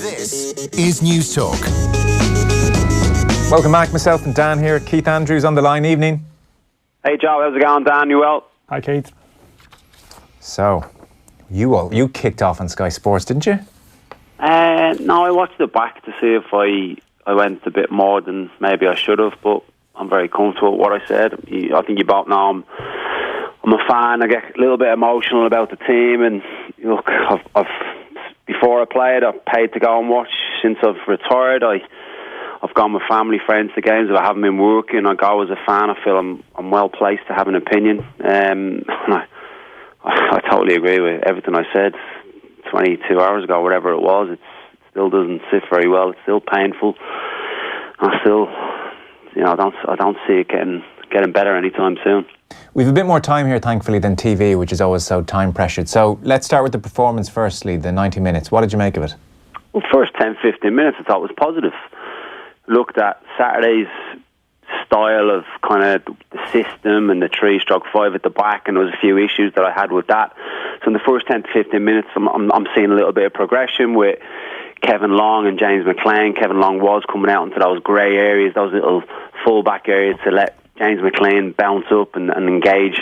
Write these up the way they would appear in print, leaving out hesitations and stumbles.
This is News Talk. Welcome back, myself and Dan here. Keith Andrews on the line. Evening. Hey Joe, how's it going, Dan? You well? Hi Keith. So, you kicked off on Sky Sports, didn't you? No, I watched it back to see if I went a bit more than maybe I should have, but I'm very comfortable with what I said. I think you both know I'm a fan. I get a little bit emotional about the team, and look, I've before I played, I've paid to go and watch. Since I've retired, I've gone with family, friends to games. If I haven't been working, I go as a fan. I feel I'm well placed to have an opinion. I totally agree with everything I said 22 hours ago, whatever it was. It still doesn't sit very well. It's still painful. I still, I don't see it getting better anytime soon. We've a bit more time here, thankfully, than TV, which is always so time pressured. So let's start with the performance firstly, the 90 minutes. What did you make of it? Well, first 10, 15 minutes I thought was positive. Looked at Saturday's style of kind of the system and the 3-5 at the back, and there was a few issues that I had with that. So in the first 10 to 15 minutes, I'm seeing a little bit of progression with Kevin Long and James McLean. Kevin Long was coming out into those grey areas, those little full-back areas to let James McLean bounce up and engage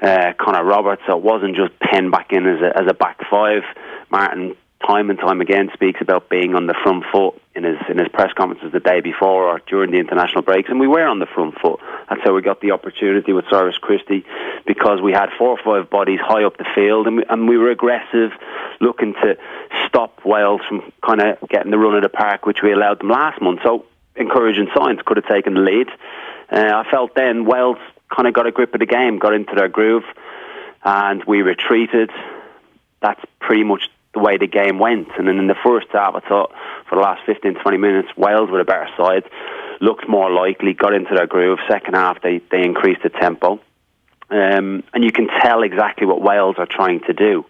Connor Roberts. So it wasn't just pinned back in as a back five. Martin, time and time again, speaks about being on the front foot in his press conferences the day before or during the international breaks, and we were on the front foot. That's how we got the opportunity with Cyrus Christie, because we had 4 or 5 bodies high up the field, and we were aggressive, looking to stop Wales from kind of getting the run of the park, which we allowed them last month. So encouraging signs. Could have taken the lead. I felt then Wales kind of got a grip of the game, got into their groove, and we retreated. That's pretty much the way the game went. And then in the first half, I thought for the last 15-20 minutes, Wales were a better side, looked more likely, got into their groove. Second half, they increased the tempo. And you can tell exactly what Wales are trying to do.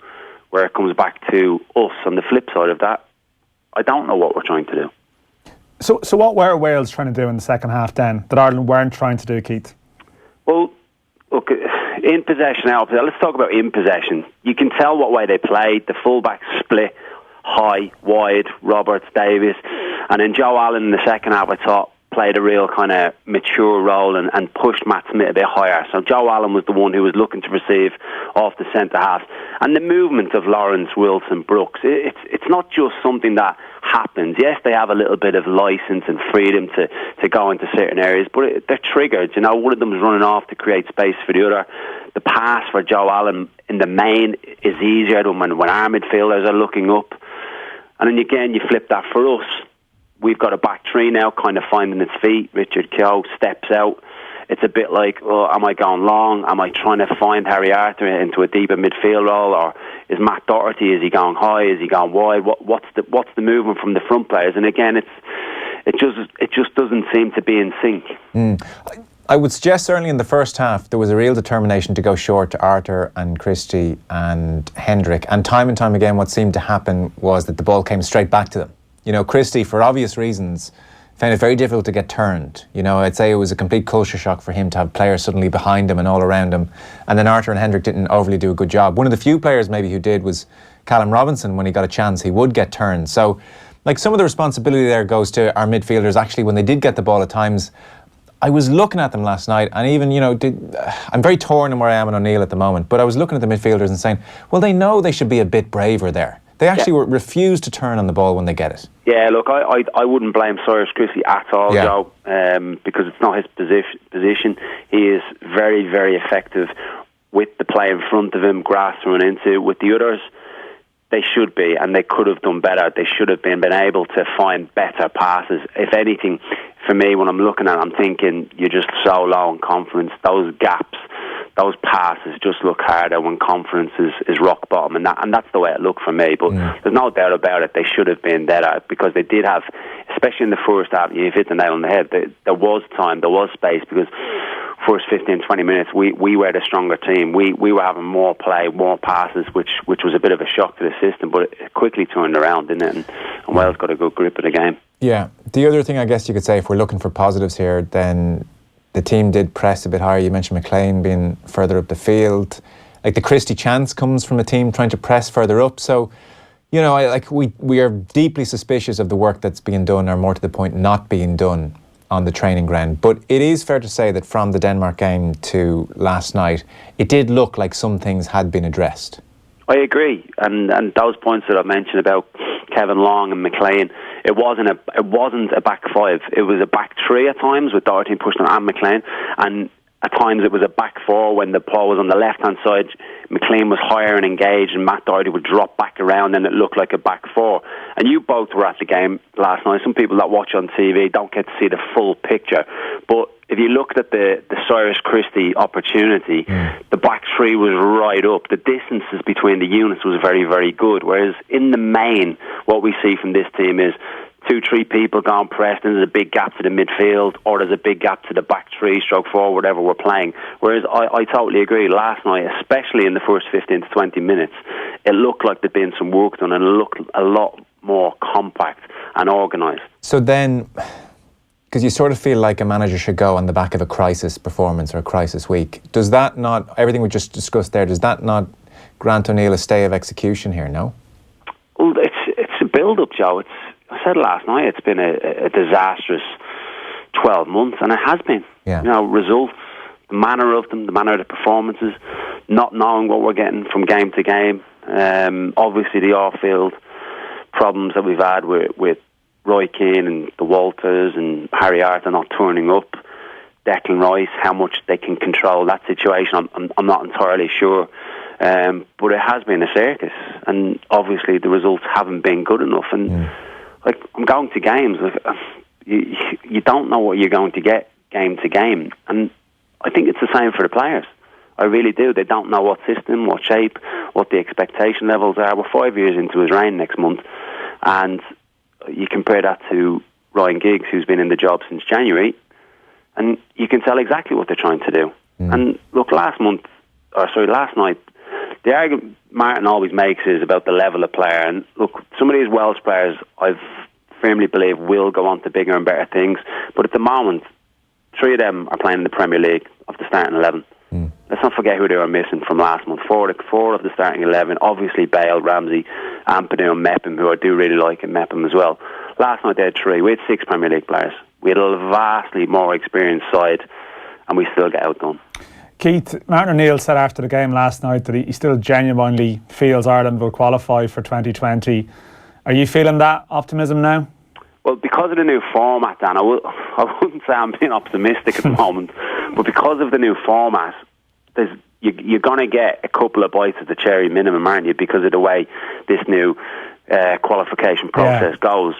Where it comes back to us on the flip side of that, I don't know what we're trying to do. So what were Wales trying to do in the second half then, that Ireland weren't trying to do, Keith? Well, look, in possession, let's talk about in possession. You can tell what way they played. The fullback split, high, wide, Roberts, Davis. And then Joe Allen in the second half, I thought, played a real kind of mature role and pushed Matt Smith a bit higher. So Joe Allen was the one who was looking to receive off the centre half. And the movement of Lawrence, Wilson, Brooks, it's not just something that happens. Yes, they have a little bit of licence and freedom to go into certain areas, but they're triggered. One of them is running off to create space for the other. The pass for Joe Allen in the main is easier than when our midfielders are looking up. And then again, you flip that for us. We've got a back three now kind of finding its feet. Richard Keogh steps out. It's a bit like, am I going long? Am I trying to find Harry Arthur into a deeper midfield role? Or is Matt Doherty, is he going high? Is he going wide? What's the movement from the front players? And again, it just doesn't seem to be in sync. I would suggest certainly in the first half there was a real determination to go short to Arthur and Christie and Hendrick. And time again what seemed to happen was that the ball came straight back to them. Christie, for obvious reasons, found it very difficult to get turned. I'd say it was a complete culture shock for him to have players suddenly behind him and all around him. And then Arthur and Hendrick didn't overly do a good job. One of the few players maybe who did was Callum Robinson. When he got a chance, he would get turned. So, some of the responsibility there goes to our midfielders. Actually, when they did get the ball at times, I was looking at them last night, and even, I'm very torn in where I am in O'Neill at the moment, but I was looking at the midfielders and saying, well, they know they should be a bit braver there. They actually refuse to turn on the ball when they get it. Yeah, look, I wouldn't blame Cyrus Christie at all, Joe, because it's not his position. He is very, very effective with the play in front of him, grass to run into. With the others, they should be, and they could have done better. They should have been able to find better passes. If anything, for me, when I'm looking at it, I'm thinking you're just so low in confidence. Those gaps, those passes just look harder when confidence is rock bottom, and that's the way it looked for me. But there's no doubt about it, they should have been better, because they did have, especially in the first half, you've hit the nail on the head, there was time, there was space, because first 15, 20 minutes, we were the stronger team. We were having more play, more passes, which was a bit of a shock to the system, but it quickly turned around, didn't it? And Wales got a good grip of the game. Yeah. The other thing I guess you could say, if we're looking for positives here, then the team did press a bit higher. You mentioned McLean being further up the field. The Christie chance comes from a team trying to press further up. So, You know, we are deeply suspicious of the work that's being done, or more to the point, not being done on the training ground. But it is fair to say that from the Denmark game to last night, it did look like some things had been addressed. I agree, and those points that I mentioned about Kevin Long and McLean, it wasn't a back five. It was a back three at times with Doherty pushing and McLean, and at times it was a back four when the ball was on the left-hand side. McLean was higher and engaged, and Matt Doherty would drop back around, and it looked like a back four. And you both were at the game last night. Some people that watch on TV don't get to see the full picture. But if you looked at the Cyrus Christie opportunity, the back three was right up. The distances between the units was very, very good. Whereas in the main, what we see from this team is 2-3 people gone pressed, and there's a big gap to the midfield, or there's a big gap to the back three, stroke four, whatever we're playing. Whereas I totally agree. Last night, especially in the first 15 to 20 minutes, it looked like there'd been some work done, and it looked a lot more compact and organised. So then, because you sort of feel like a manager should go on the back of a crisis performance or a crisis week, does that not, everything we just discussed there, does that not grant O'Neill a stay of execution here, no? Well, it's a build-up, Joe. I said last night, it's been a disastrous 12 months, and it has been. Yeah. You know, results, the manner of them, the manner of the performances, not knowing what we're getting from game to game. Obviously, the off-field problems that we've had with Roy Keane and the Walters and Harry Arthur not turning up, Declan Rice, how much they can control that situation, I'm not entirely sure. But it has been a circus, and obviously the results haven't been good enough. And like, I'm going to games, you don't know what you're going to get game to game, and I think it's the same for the players. I really do. They don't know what system, what shape, what the expectation levels are. We're 5 years into his reign next month, and you compare that to Ryan Giggs, who's been in the job since January, and you can tell exactly what they're trying to do. And look, last night, the argument Martin always makes is about the level of player. And look, some of these Welsh players, I firmly believe, will go on to bigger and better things. But at the moment, 3 of them are playing in the Premier League of the starting 11. Let's not forget who they were missing from last month. Four of the starting 11, obviously Bale, Ramsey, Ampadu and Mepham, who I do really like, and Mepham as well. Last night they had 3. We had 6 Premier League players. We had a vastly more experienced side, and we still get outdone. Keith, Martin O'Neill said after the game last night that he still genuinely feels Ireland will qualify for 2020. Are you feeling that optimism now? Well, because of the new format, Dan, I wouldn't say I'm being optimistic at the moment, but because of the new format, you're going to get a couple of bites of the cherry minimum, aren't you, because of the way this new qualification process goes.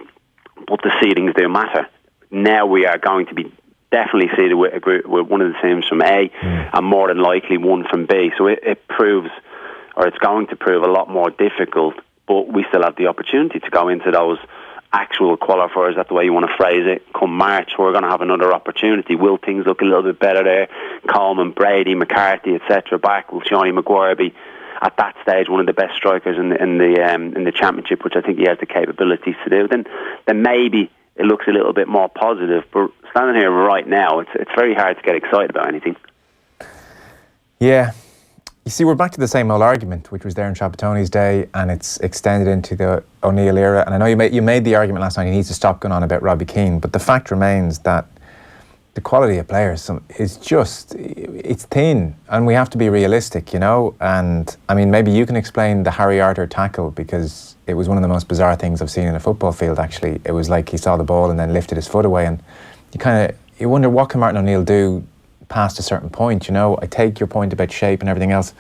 But the seedings do matter. Now we are going to be definitely seeded with one of the teams from A, and more than likely one from B. So it proves, or it's going to prove, a lot more difficult, but we still have the opportunity to go into those actual qualifiers, that's the way you want to phrase it. Come March, we're going to have another opportunity. Will things look a little bit better there? Coleman, Brady, McCarthy, etc. back. Will Johnny Maguire be at that stage one of the best strikers in the championship, which I think he has the capabilities to do? Then maybe it looks a little bit more positive. But standing here right now, it's very hard to get excited about anything. Yeah. You see, we're back to the same old argument, which was there in Trapattoni's day, and it's extended into the O'Neill era. And I know you made the argument last night he needs to stop going on about Robbie Keane, but the fact remains that the quality of players is just, it's thin, and we have to be realistic, you know. And I mean, maybe you can explain the Harry Arthur tackle, because it was one of the most bizarre things I've seen in a football field, actually. It was like he saw the ball and then lifted his foot away, and you wonder, what can Martin O'Neill do past a certain point, you know? I take your point about shape and everything else.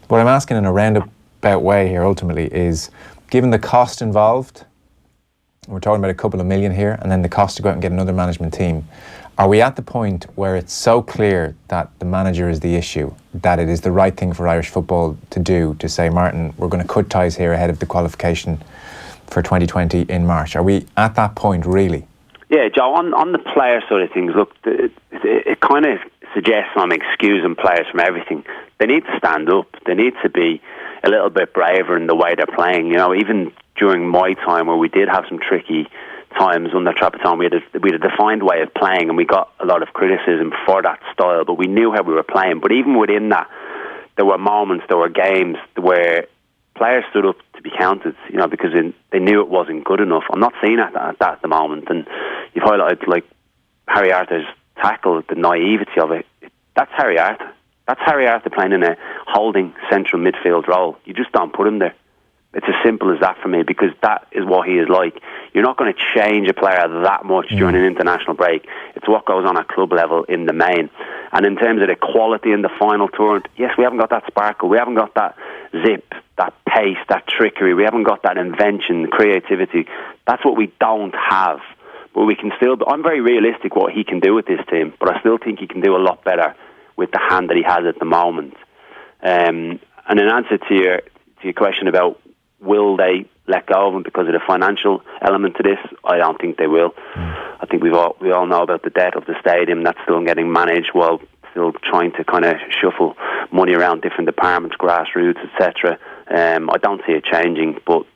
What I'm asking in a roundabout way here ultimately is, given the cost involved, we're talking about a couple of million here, and then the cost to go out and get another management team, are we at the point where it's so clear that the manager is the issue, that it is the right thing for Irish football to do, to say, Martin, we're going to cut ties here ahead of the qualification for 2020 in March? Are we at that point, really? Yeah, Joe, on the player side of things, look, it kind of suggests I'm excusing players from everything. They need to stand up. They need to be a little bit braver in the way they're playing. You know, even during my time, where we did have some tricky times under Trapattoni, we had a defined way of playing, and we got a lot of criticism for that style, but we knew how we were playing. But even within that, there were moments, there were games where players stood up to be counted, because they knew it wasn't good enough. I'm not seeing that at the moment. And you've highlighted, like, Harry Arthur's tackle, the naivety of it. That's Harry Arthur. That's Harry Arthur playing in a holding central midfield role. You just don't put him there. It's as simple as that for me, because that is what he is like. You're not going to change a player that much during an international break. It's what goes on at club level in the main. And in terms of the quality in the final tournament, yes, we haven't got that sparkle. We haven't got that zip, that pace, that trickery. We haven't got that invention, creativity. That's what we don't have. But we can still... I'm very realistic what he can do with this team, but I still think he can do a lot better with the hand that he has at the moment. And in answer to your question about will they let go of him because of the financial element to this, I don't think they will. I think we all know about the debt of the stadium. That's still getting managed while still trying to kind of shuffle money around different departments, grassroots, etc. I don't see it changing, but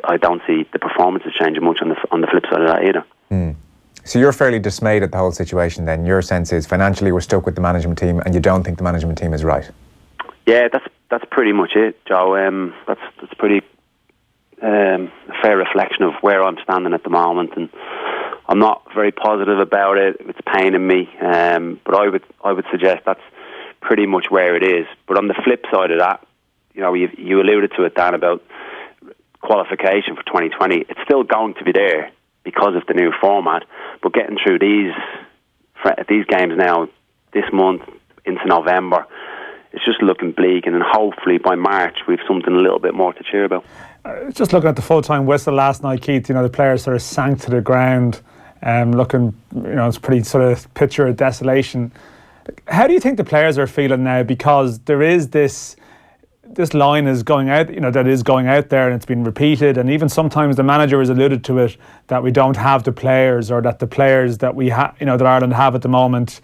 I don't see the performances changing much on the flip side of that either. So you're fairly dismayed at the whole situation then? Your sense is financially we're stuck with the management team and you don't think the management team is right? Yeah, that's pretty much it, Joe. That's pretty a fair reflection of where I'm standing at the moment, and I'm not very positive about it. It's paining me, but I would suggest that's pretty much where it is. But on the flip side of that, you alluded to it, Dan, about qualification for 2020. It's still going to be there because of the new format, but getting through these games now, this month into November, it's just looking bleak, and then hopefully by March we've something a little bit more to cheer about. Just looking at the full-time whistle last night, Keith, the players sort of sank to the ground, looking, it's pretty sort of picture of desolation. How do you think the players are feeling now? Because there is this line is going out, that is going out there, and it's been repeated, and even sometimes the manager has alluded to it, that we don't have the players, or that the players that we have, that Ireland have at the moment,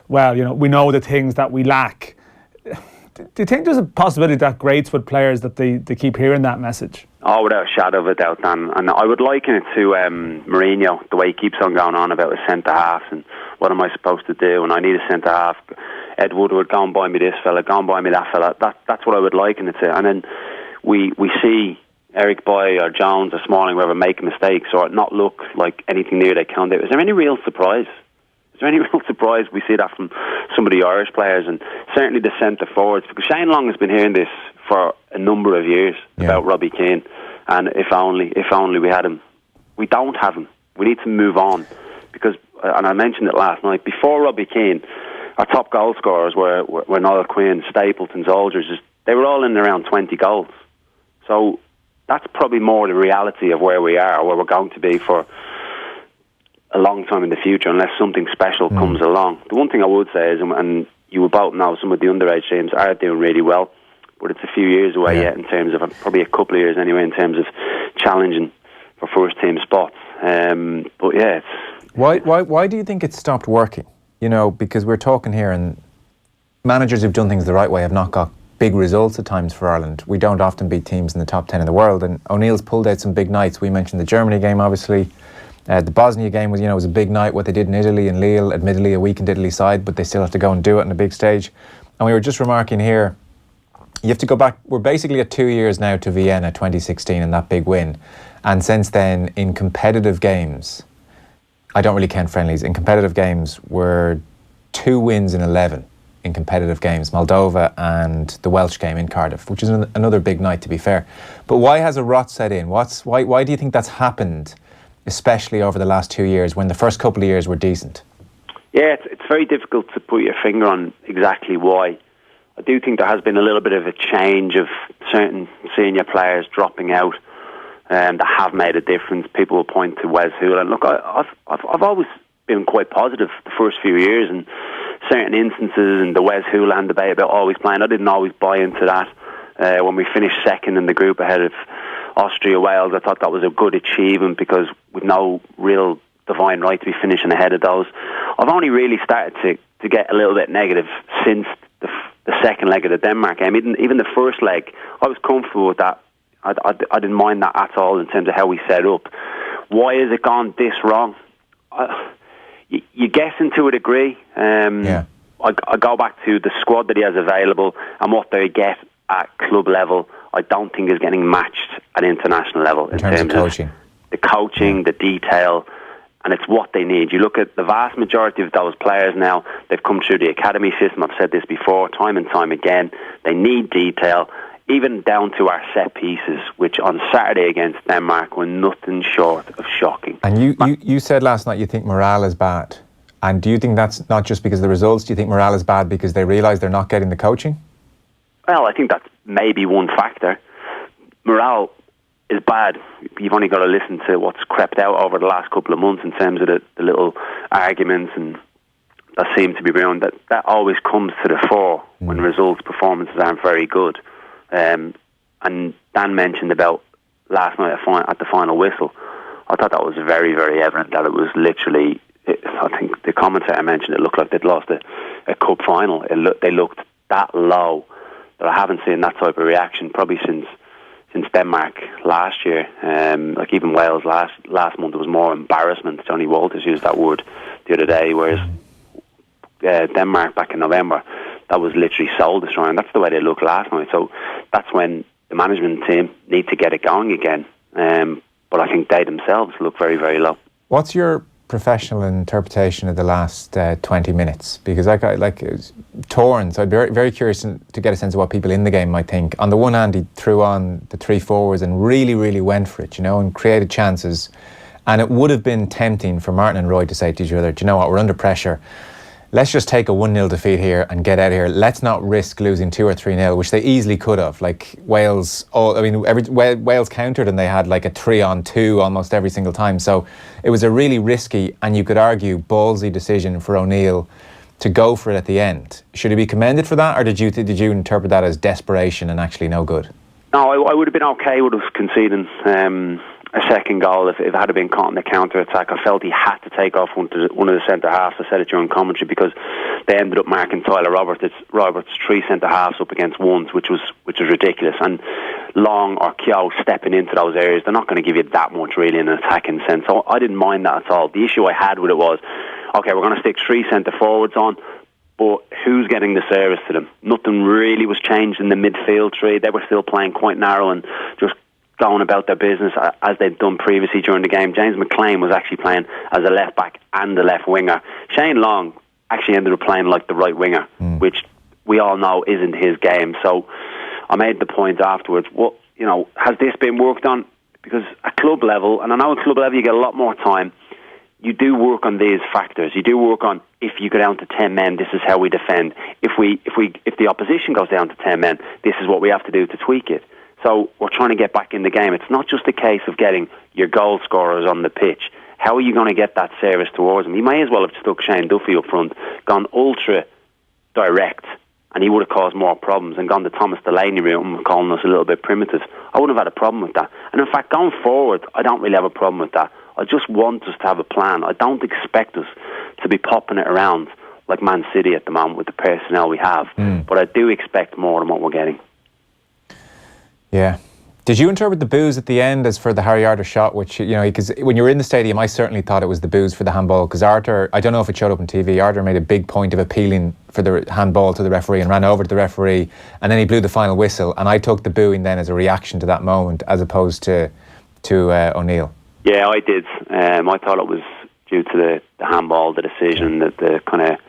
well, we know the things that we lack. Do you think there's a possibility that grates with players that they keep hearing that message? Oh, without a shadow of a doubt, Dan. And I would liken it to Mourinho, the way he keeps on going on about his centre-halves and what am I supposed to do, and I need a centre-half. Ed Woodward, go and buy me this fella, go and buy me that fella. That's what I would liken it to. And then we see Eric Boy or Jones or Smalling, whoever, make mistakes or not look like anything near they can do. Is there any real surprise? Is there any real surprise we see that from some of the Irish players, and certainly the centre forwards? Because Shane Long has been hearing this for a number of years about Robbie Keane, and if only we had him. We don't have him. We need to move on, because, and I mentioned it last night, before Robbie Keane, our top goal scorers were Niall Quinn, Stapleton, Aldridge. They were all in around 20 goals. So that's probably more the reality of where we are, where we're going to be for a long time in the future, unless something special comes along. The one thing I would say is, and you will both know, some of the underage teams are doing really well, but it's a few years away yet, in terms of, probably a couple of years anyway, in terms of challenging for first team spots. But yeah, why do you think it stopped working? Because we're talking here, and managers who've done things the right way have not got big results at times for Ireland. We don't often beat teams in the top 10 in the world, and O'Neill's pulled out some big nights. We mentioned the Germany game, obviously. The Bosnia game was a big night, what they did in Italy and Lille, admittedly a weakened Italy side, but they still have to go and do it on a big stage. And we were just remarking here, you have to go back, we're basically at 2 years now to Vienna 2016 and that big win. And since then, in competitive games, I don't really count friendlies, in competitive games, we're 2 wins in 11 in competitive games, Moldova and the Welsh game in Cardiff, which is another big night, to be fair. But why has a rot set in? Why do you think that's happened, especially over the last 2 years, when the first couple of years were decent? Yeah, it's very difficult to put your finger on exactly why. I do think there has been a little bit of a change of certain senior players dropping out that have made a difference. People will point to Wes Houlihan. Look, I've always been quite positive the first few years, and certain instances in the Wes Houlihan debate about always playing, I didn't always buy into that. When we finished second in the group ahead of Austria, Wales, I thought that was a good achievement, because with no real divine right to be finishing ahead of those. I've only really started to get a little bit negative since the second leg of the Denmark game. Even the first leg, I was comfortable with that. I didn't mind that at all in terms of how we set up. Why has it gone this wrong? You guess to a degree. I go back to the squad that he has available and what they get at club level. I don't think is getting matched at international level in terms of coaching. The coaching, the detail, and it's what they need. You look at the vast majority of those players now, they've come through the academy system. I've said this before, time and time again. They need detail, even down to our set pieces, which on Saturday against Denmark were nothing short of shocking. And you said last night you think morale is bad. And do you think that's not just because of the results? Do you think morale is bad because they realise they're not getting the coaching? Well, I think that's maybe one factor. Morale is bad. You've only got to listen to what's crept out over the last couple of months in terms of the little arguments and that seem to be around. That always comes to the fore when results, performances aren't very good. And Dan mentioned about last night at the final whistle. I thought that was very, very evident that it was literally, I think the commentator mentioned it looked like they'd lost a cup final. They looked that low that I haven't seen that type of reaction probably since Denmark last year. Like even Wales last month, it was more embarrassment. Johnny Walters used that word the other day, whereas Denmark back in November, that was literally soul destroying. That's the way they looked last night. So that's when the management team need to get it going again. But I think they themselves look very, very low. What's your professional interpretation of the last 20 minutes? Because it was torn, so I'd be very, very curious to get a sense of what people in the game might think. On the one hand, he threw on the three forwards and really, really went for it, and created chances. And it would have been tempting for Martin and Roy to say to each other, do you know what, we're under pressure. Let's just take a 1-0 defeat here and get out of here. Let's not risk losing 2 or 3-0, which they easily could have. Like Wales, Wales countered and they had like a 3-on-2 almost every single time. So it was a really risky and you could argue ballsy decision for O'Neill to go for it at the end. Should he be commended for that, or did you interpret that as desperation and actually no good? No, I would have been okay with us conceding a second goal if it had been caught in the counter-attack. I felt he had to take off one of the centre-halves. I said it during commentary because they ended up marking Tyler Roberts 3 centre-halves up against ones, which was ridiculous. And Long or Keogh stepping into those areas, they're not going to give you that much really in an attacking sense. So I didn't mind that at all. The issue I had with it was, okay, we're going to stick 3 centre-forwards on, but who's getting the service to them? Nothing really was changed in the midfield three. They were still playing quite narrow and just going about their business as they'd done previously during the game. James McLean was actually playing as a left back and a left winger. Shane Long actually ended up playing like the right winger, which we all know isn't his game. So I made the point afterwards, has this been worked on? Because at club level, and I know at club level you get a lot more time, you do work on these factors. You do work on, if you go down to 10 men, this is how we defend. If the opposition goes down to 10 men, this is what we have to do to tweak it. So we're trying to get back in the game. It's not just a case of getting your goal scorers on the pitch. How are you going to get that service towards them? You may as well have stuck Shane Duffy up front, gone ultra direct, and he would have caused more problems, and gone the Thomas Delaney route and calling us a little bit primitive. I wouldn't have had a problem with that. And in fact, going forward, I don't really have a problem with that. I just want us to have a plan. I don't expect us to be popping it around like Man City at the moment with the personnel we have. But I do expect more than what we're getting. Yeah. Did you interpret the boos at the end as for the Harry Arter shot, which, because when you were in the stadium, I certainly thought it was the boos for the handball, because Arter, I don't know if it showed up on TV, Arter made a big point of appealing for the handball to the referee and ran over to the referee, and then he blew the final whistle, and I took the booing then as a reaction to that moment as opposed to O'Neill. Yeah, I did. I thought it was due to the handball, the decision, the kind of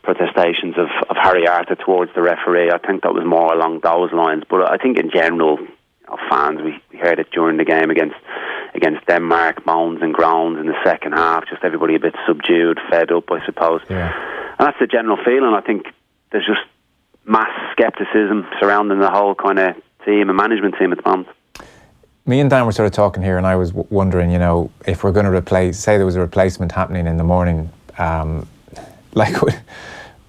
protestations of Harry Arter towards the referee. I think that was more along those lines. But I think in general, fans, we heard it during the game against Denmark, moans and groans in the second half, just everybody a bit subdued, fed up, I suppose. Yeah. And that's the general feeling. I think there's just mass scepticism surrounding the whole kind of team and management team at the moment. Me and Dan were sort of talking here, and I was wondering, if we're going to say there was a replacement happening in the morning,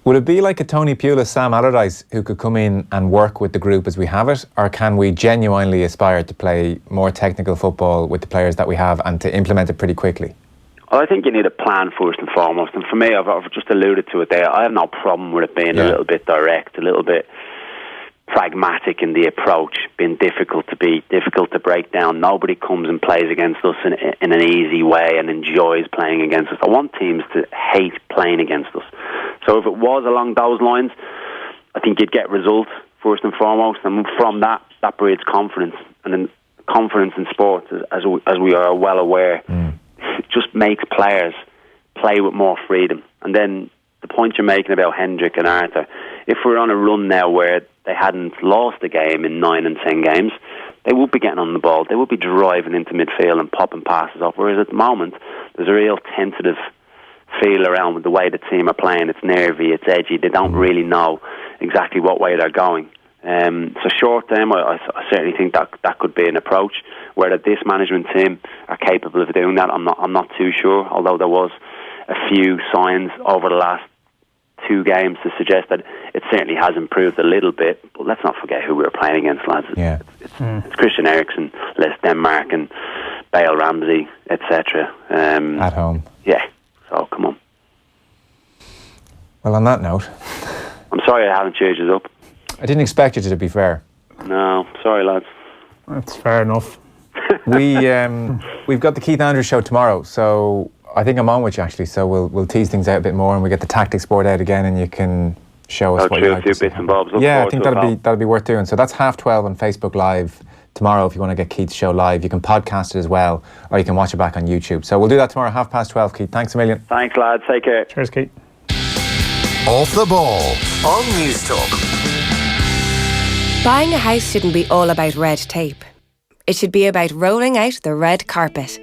would it be like a Tony Pulis, Sam Allardyce, who could come in and work with the group as we have it? Or can we genuinely aspire to play more technical football with the players that we have and to implement it pretty quickly? Well, I think you need a plan first and foremost. And for me, I've just alluded to it there. I have no problem with it being a little bit direct, a little bit pragmatic in the approach, being difficult to beat, difficult to break down. Nobody comes and plays against us in an easy way and enjoys playing against us. I want teams to hate playing against us. So if it was along those lines, I think you'd get results first and foremost, and from that breeds confidence. And then confidence in sports, as we are well aware, just makes players play with more freedom. And then the point you're making about Hendrick and Arthur, if we're on a run now where they hadn't lost a game in 9 and 10 games, they would be getting on the ball. They would be driving into midfield and popping passes off. Whereas at the moment, there's a real tentative feel around with the way the team are playing. It's nervy, it's edgy. They don't really know exactly what way they're going. So short term, I certainly think that could be an approach. Whether this management team are capable of doing that, I'm not too sure. Although there was a few signs over the last 2 games to suggest that it certainly has improved a little bit. But let's not forget who we were playing against, lads. Yeah. It's Christian Eriksen, Les Denmark, and Bale Ramsey, etc. At home. Yeah. So come on. Well, on that note, I'm sorry I haven't cheered you up. I didn't expect you to be fair. No, sorry, lads. That's fair enough. We've got the Keith Andrews show tomorrow, so I think I'm on with you actually. So we'll tease things out a bit more, and we get the tactics board out again, and you can show us what you like. A few bits and bobs. Yeah, I think that'll be worth doing. So that's 12:30 on Facebook Live tomorrow. If you want to get Keith's show live, you can podcast it as well, or you can watch it back on YouTube. So we'll do that tomorrow, 12:30. Keith, thanks a million. Thanks, lads. Take care. Cheers, Keith. Off the Ball on News Talk. Buying a house shouldn't be all about red tape. It should be about rolling out the red carpet.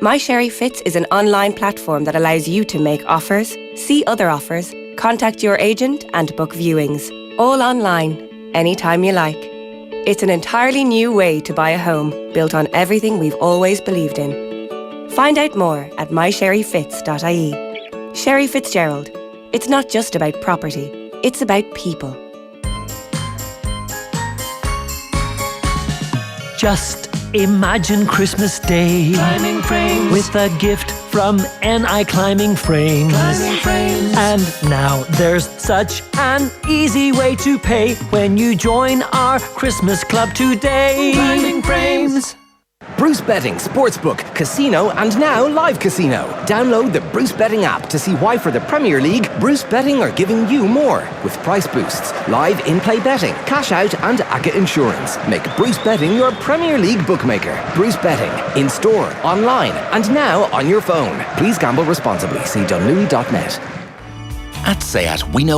My Sherry Fits is an online platform that allows you to make offers, see other offers, contact your agent and book viewings. All online, anytime you like. It's an entirely new way to buy a home, built on everything we've always believed in. Find out more at mysherryfits.ie. Sherry Fitzgerald. It's not just about property, it's about people. Just imagine Christmas Day climbing frames with a gift from NI Climbing Frames. And now there's such an easy way to pay when you join our Christmas club today. Climbing Frames. Bruce Betting Sportsbook, Casino and now Live Casino. Download the Bruce Betting app to see why for the Premier League, Bruce Betting are giving you more. With price boosts, live in-play betting, cash out and ACCA insurance. Make Bruce Betting your Premier League bookmaker. Bruce Betting, in-store, online and now on your phone. Please gamble responsibly. See dunlewy.net. At SEAT, we know